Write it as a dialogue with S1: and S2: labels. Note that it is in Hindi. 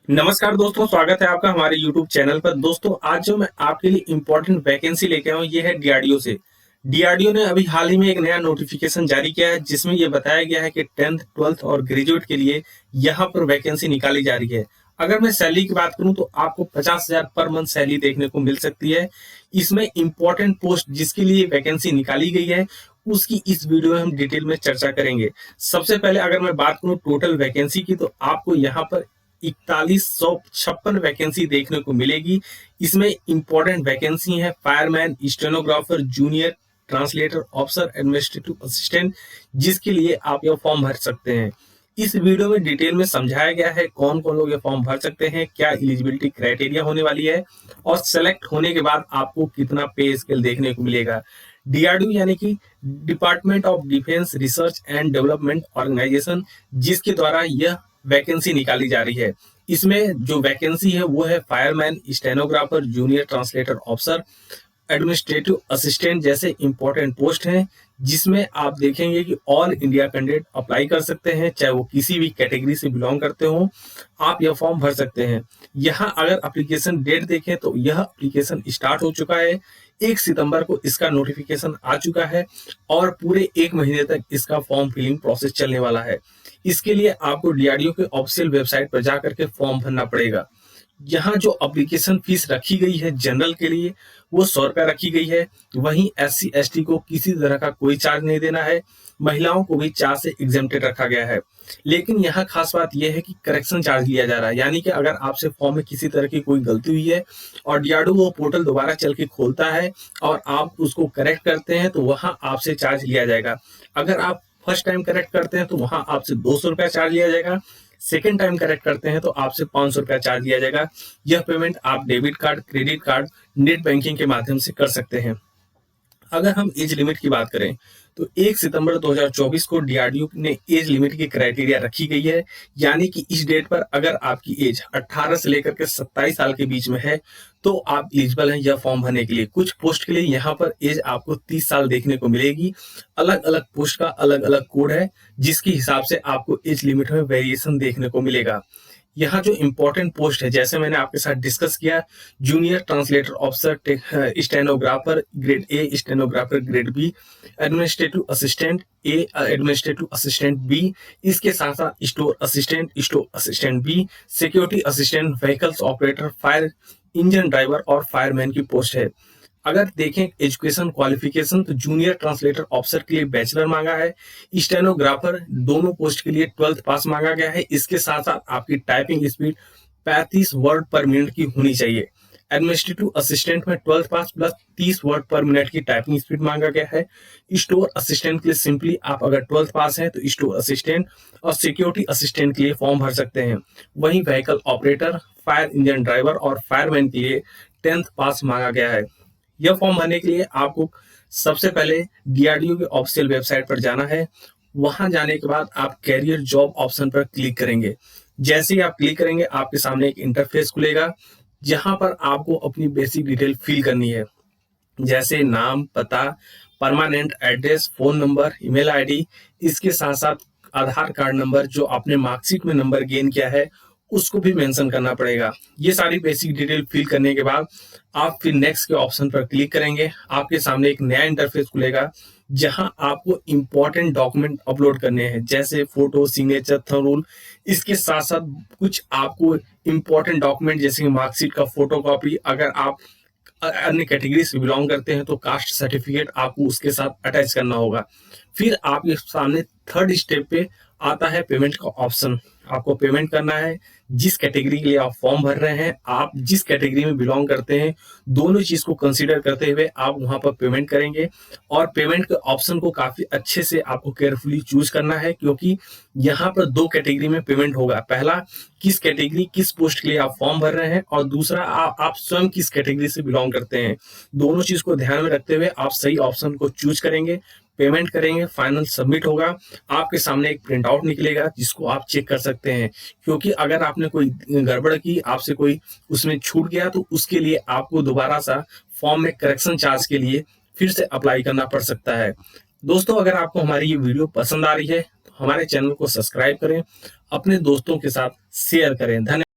S1: नमस्कार दोस्तों, स्वागत है आपका हमारे YouTube चैनल पर। दोस्तों, आज जो मैं आपके लिए इम्पोर्टेंट वैकेंसी लेके आया हूँ ये है डीआरडीओ से। डीआरडीओ ने अभी हाल ही में एक नया नोटिफिकेशन जारी किया है जिसमें ये बताया गया है कि 10th 12th और ग्रेजुएट के लिए यहाँ पर वैकेंसी निकाली जा रही है। अगर मैं सैलरी की बात करूं तो आपको 50,000 पर मंथ सैलरी देखने को मिल सकती है। इसमें इम्पोर्टेंट पोस्ट जिसके लिए वैकेंसी निकाली गई है उसकी इस वीडियो में हम डिटेल में चर्चा करेंगे। सबसे पहले अगर मैं बात करूं टोटल वैकेंसी की तो आपको यहाँ पर 4156 वैकेंसी देखने को मिलेगी। इसमें इंपॉर्टेंट वैकेंसी है fireman, stenographer, junior translator, officer, administrative assistant, जिसके लिए आप यह फॉर्म भर सकते हैं। इस वीडियो में डिटेल में समझाया गया है कौन कौन लोग ये फॉर्म भर सकते हैं, क्या एलिजिबिलिटी क्राइटेरिया होने वाली है और सेलेक्ट होने के बाद आपको कितना पे स्केल देखने को मिलेगा। डीआरडीओ यानी कि department of defence research and development organisation, जिसके द्वारा यह वैकेंसी निकाली जा रही है। इसमें जो वैकेंसी है वो है fireman, stenographer, junior translator, officer, administrative assistant जैसे इंपॉर्टेंट पोस्ट हैं, जिसमें आप देखेंगे कि ऑल इंडिया कैंडिडेट अप्लाई कर सकते हैं, चाहे वो किसी भी कैटेगरी से बिलोंग करते हो, आप यह फॉर्म भर सकते हैं। यहाँ अगर एप्लीकेशन डेट देखें तो यह एप्लीकेशन स्टार्ट हो चुका है। 1 सितंबर को इसका नोटिफिकेशन आ चुका है और पूरे 1 महीने तक इसका फॉर्म फिलिंग प्रोसेस चलने वाला है। इसके लिए आपको डीआरडीओ के ऑफिशियल वेबसाइट पर जाकर के फॉर्म भरना पड़ेगा। यहाँ जो एप्लीकेशन फीस रखी गई है जनरल के लिए वो 100 रुपया रखी गई है। वहीं SC ST को किसी तरह का कोई चार्ज नहीं देना है। महिलाओं को भी चार्ज से एग्जेम्प्टेड रखा गया है। लेकिन यहाँ खास बात यह है कि करेक्शन चार्ज लिया जा रहा है, यानी कि अगर आपसे फॉर्म में किसी तरह की कोई गलती हुई है और डीआरडीओ वो पोर्टल दोबारा चल के खोलता है और आप उसको करेक्ट करते हैं तो वहाँ आपसे चार्ज लिया जाएगा। अगर आप फर्स्ट टाइम करेक्ट करते हैं तो वहाँ आपसे 200 रुपया चार्ज लिया जाएगा। सेकेंड टाइम करेक्ट करते हैं तो आपसे 500 रुपया चार्ज लिया जाएगा। यह पेमेंट आप debit card, credit card, net banking के माध्यम से कर सकते हैं। अगर हम एज लिमिट की बात करें तो 1 सितंबर 2024 को डीआरडीओ ने एज लिमिट की क्राइटेरिया रखी गई है, यानी कि इस डेट पर अगर आपकी एज 18 से लेकर के 27 साल के बीच में है तो आप एलिजिबल हैं यह फॉर्म भरने के लिए। कुछ पोस्ट के लिए यहाँ पर एज आपको 30 साल देखने को मिलेगी। अलग अलग पोस्ट का अलग अलग कोड है जिसके हिसाब से आपको एज लिमिट में वेरिएशन देखने को मिलेगा। यहाँ जो इम्पोर्टेंट पोस्ट है जैसे मैंने आपके साथ डिस्कस किया, junior translator officer, stenographer grade A, stenographer grade B, administrative assistant A, administrative assistant B, इसके साथ साथ store assistant B, security assistant, vehicles operator, fire engine driver और फायरमैन की पोस्ट है। अगर देखें एजुकेशन क्वालिफिकेशन तो जूनियर ट्रांसलेटर ऑफिसर के लिए बैचलर मांगा है। स्टेनोग्राफर दोनों पोस्ट के लिए 12th पास मांगा गया है। इसके साथ साथ आपकी टाइपिंग स्पीड 35 वर्ड पर मिनट की होनी चाहिए। एडमिनिस्ट्रेटिव असिस्टेंट में 12th पास प्लस 30 वर्ड पर मिनट की टाइपिंग स्पीड मांगा गया है। स्टोर असिस्टेंट के लिए सिंपली आप अगर 12th पास हैं तो स्टोर असिस्टेंट और सिक्योरिटी असिस्टेंट के लिए फॉर्म भर सकते हैं। वहीं vehicle operator, fire engine driver और फायरमैन के लिए 10th पास मांगा गया है। यह फॉर्म भरने के लिए आपको सबसे पहले डीआरडीओ के ऑफिशियल वेबसाइट पर जाना है। वहां जाने के बाद आप कैरियर जॉब ऑप्शन पर क्लिक करेंगे। जैसे ही आप क्लिक करेंगे आपके सामने एक इंटरफेस खुलेगा जहां पर आपको अपनी बेसिक डिटेल फिल करनी है, जैसे नाम, पता, permanent address, phone number, email ID, इसके साथ साथ आधार कार्ड नंबर जो आपने मार्कशीट में नंबर गेन किया है उसको भी मेंशन करना पड़ेगा। ये सारी बेसिक डिटेल फिल करने के बाद आप फिर नेक्स्ट के ऑप्शन पर क्लिक करेंगे। आपके सामने एक नया इंटरफेस खुलेगा जहां आपको इंपॉर्टेंट डॉक्यूमेंट अपलोड करने हैं, जैसे फोटो, सिग्नेचर, थंब रूल। इसके साथ साथ कुछ आपको इंपॉर्टेंट डॉक्यूमेंट जैसे कि मार्कशीट का फोटो कॉपी, अगर आप अन्य कैटेगरी से बिलोंग करते हैं तो कास्ट सर्टिफिकेट आपको उसके साथ अटैच करना होगा। फिर आपके सामने थर्ड स्टेप पे आता है पेमेंट का ऑप्शन। आपको पेमेंट करना है। जिस कैटेगरी के लिए आप फॉर्म भर रहे हैं, आप जिस कैटेगरी में बिलोंग करते हैं, दोनों चीज को कंसीडर करते हुए आप वहां पर पेमेंट करेंगे। और पेमेंट के ऑप्शन को काफी अच्छे से आपको केयरफुली चूज करना है, क्योंकि यहाँ पर 2 कैटेगरी में पेमेंट होगा। पहला, किस कैटेगरी किस पोस्ट के लिए आप फॉर्म भर रहे हैं, और दूसरा आप स्वयं किस कैटेगरी से बिलोंग करते हैं। दोनों चीज को ध्यान में रखते हुए आप सही ऑप्शन को चूज करेंगे, पेमेंट करेंगे, फाइनल सबमिट होगा। आपके सामने एक प्रिंट आउट निकलेगा जिसको आप चेक कर सकते हैं, क्योंकि अगर आपने कोई गड़बड़ की, आपसे कोई उसमें छूट गया तो उसके लिए आपको दोबारा सा फॉर्म में करेक्शन चार्ज के लिए फिर से अप्लाई करना पड़ सकता है। दोस्तों, अगर आपको हमारी ये वीडियो पसंद आ रही है तो हमारे चैनल को सब्सक्राइब करें, अपने दोस्तों के साथ शेयर करें। धन्यवाद।